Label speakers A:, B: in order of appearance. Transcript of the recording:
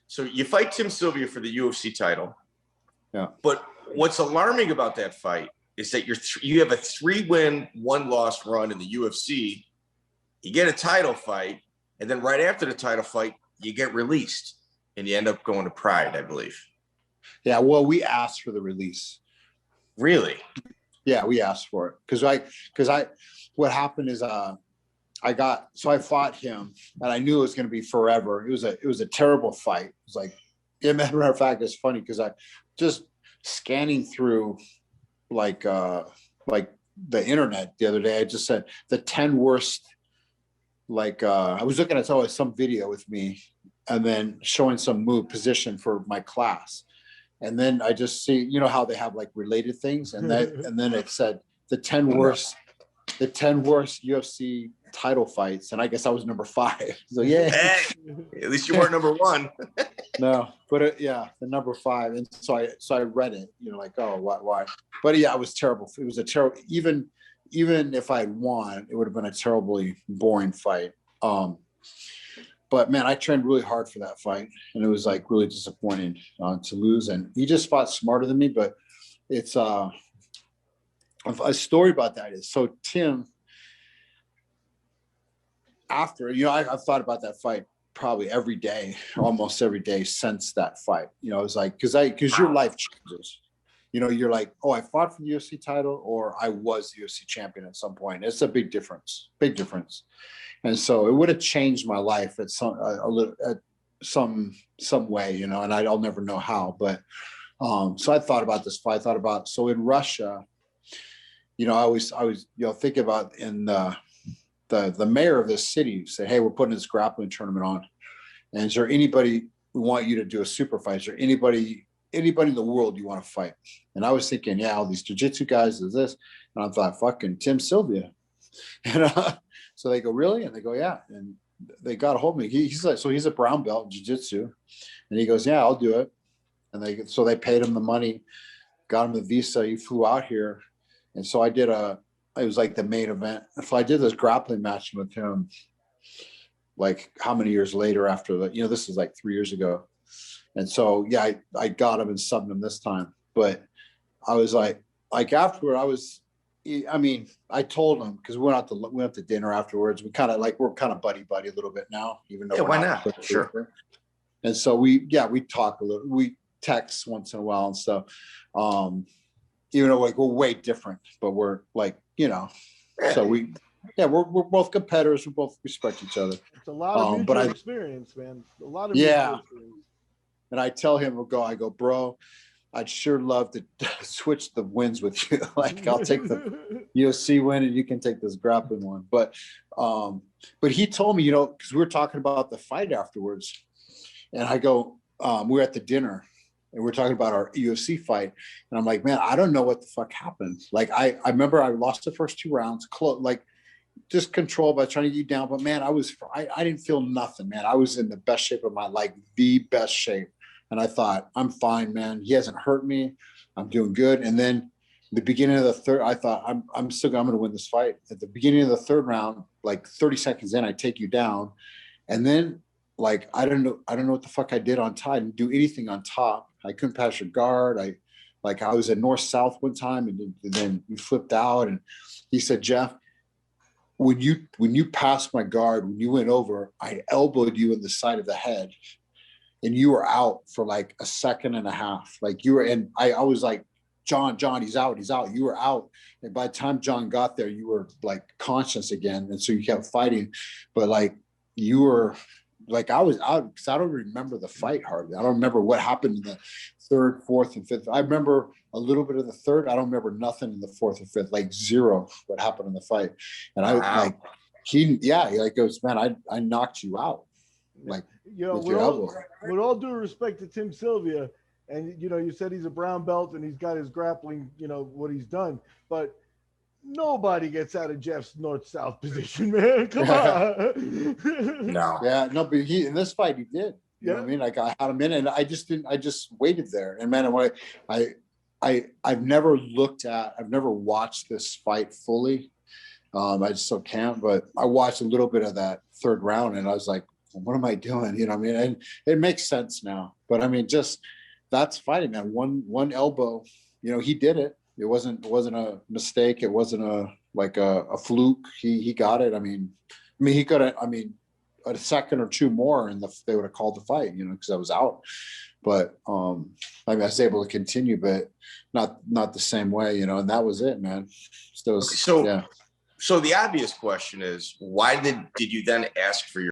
A: So you fight Tim Sylvia for the UFC title.
B: Yeah.
A: But what's alarming about that fight is that you have a 3-win, 1-loss run in the UFC. You get a title fight, and then right after the title fight, you get released, and you end up going to Pride, I believe.
B: Yeah, well, we asked for the release.
A: Really?
B: Yeah, we asked for it what happened is I fought him, and I knew it was going to be forever. It was a terrible fight. It was like, as a matter of fact, it's funny because I just scanning through like the internet the other day. I just said the 10 worst. I was looking at some video with me, and then showing some move position for my class, and then I just see, you know how they have like related things, and then it said the 10 worst UFC title fights, and I guess I was number 5. So yeah,
A: hey, at least you weren't number 1.
B: No, but the number 5, and so I read it, you know, like, oh, why? But yeah, it was terrible. It was a terrible. Even if I had won, it would have been a terribly boring fight. But man, I trained really hard for that fight, and it was like really disappointing to lose. And he just fought smarter than me. But it's a story about that is, so Tim, after, you know, I've thought about that fight probably every day, almost every day since that fight. You know, it was like, because your life changes. You know, you're like, oh, I fought for the UFC title, or I was the UFC champion at some point. It's a big difference. And so it would have changed my life at some way, you know, and I'll never know how. But so I thought about this fight. So in Russia, you know, I was, you know, thinking about in the mayor of this city said, hey, we're putting this grappling tournament on. And is there anybody we want you to do a super fight? Is there anybody in the world you want to fight? And I was thinking, yeah, all these jiu-jitsu guys, is this. And I thought, fucking Tim Sylvia. And so they go, really? And they go, yeah. And they got a hold of me. He's like, so he's a brown belt in jiu-jitsu. And he goes, yeah, I'll do it. And they paid him the money, got him the visa. He flew out here. And so I did it was like the main event. So I did this grappling match with him, like how many years later after that, you know, this is like 3 years ago. And so, yeah, I got him and subbed him this time. But I was like afterward, I told him, because we went to dinner afterwards. We're kind of buddy a little bit now, even though
A: why not? Sure.
B: And so we talk a little, we text once in a while and stuff. Even though like we're way different, but we're like, you know, so we're both competitors. We both respect each other.
C: It's a lot of mutual experience, man. A lot of mutual experience.
B: And I tell him, I go, bro, I'd sure love to switch the wins with you. Like, I'll take the UFC win and you can take this grappling one. But he told me, you know, because we were talking about the fight afterwards, and I go, we're at the dinner and we're talking about our UFC fight. And I'm like, man, I don't know what the fuck happened. Like, I remember I lost the first 2 rounds, like just control by trying to get you down. But man, I didn't feel nothing, man. I was in the best shape of my life, the best shape. And I thought, I'm fine, man. He hasn't hurt me. I'm doing good. And then the beginning of the third, I thought, I'm going to win this fight. At the beginning of the third round, like 30 seconds in, I take you down. And then, like, I don't know what the fuck I did on top. I didn't do anything on top. I couldn't pass your guard. I was at north-south one time, and then you flipped out. And he said, Jeff, when you passed my guard, when you went over, I elbowed you in the side of the head. And you were out for like a second and a half. Like you were, and I was like, John, he's out. You were out. And by the time John got there, you were like conscious again. And so you kept fighting. But like you were, like I was out because I don't remember the fight hardly. I don't remember what happened in the 3rd, 4th, and 5th. I remember a little bit of the 3rd. I don't remember nothing in the 4th or 5th, like zero what happened in the fight. And he goes, man, I knocked you out. Like,
C: you know, with all due respect to Tim Sylvia, and you know, you said he's a brown belt and he's got his grappling, you know, what he's done, but nobody gets out of Jeff's north-south position, man. Come on.
A: No.
B: Yeah, no, but in this fight he did. You know what I mean? Like I had him in, and I just waited there. And man, I've never watched this fight fully. I just still can't, but I watched a little bit of that 3rd round, and I was like, what am I doing? You know what I mean? And it makes sense now. But I mean, just that's fighting, man. One elbow, you know, he did it. It wasn't a mistake. It wasn't a fluke. He got it. I mean, he could have, a second or two more and they would have called the fight, you know, because I was out. But I was able to continue, but not the same way, you know, and that was it, man. So the obvious question is, why did you then ask for your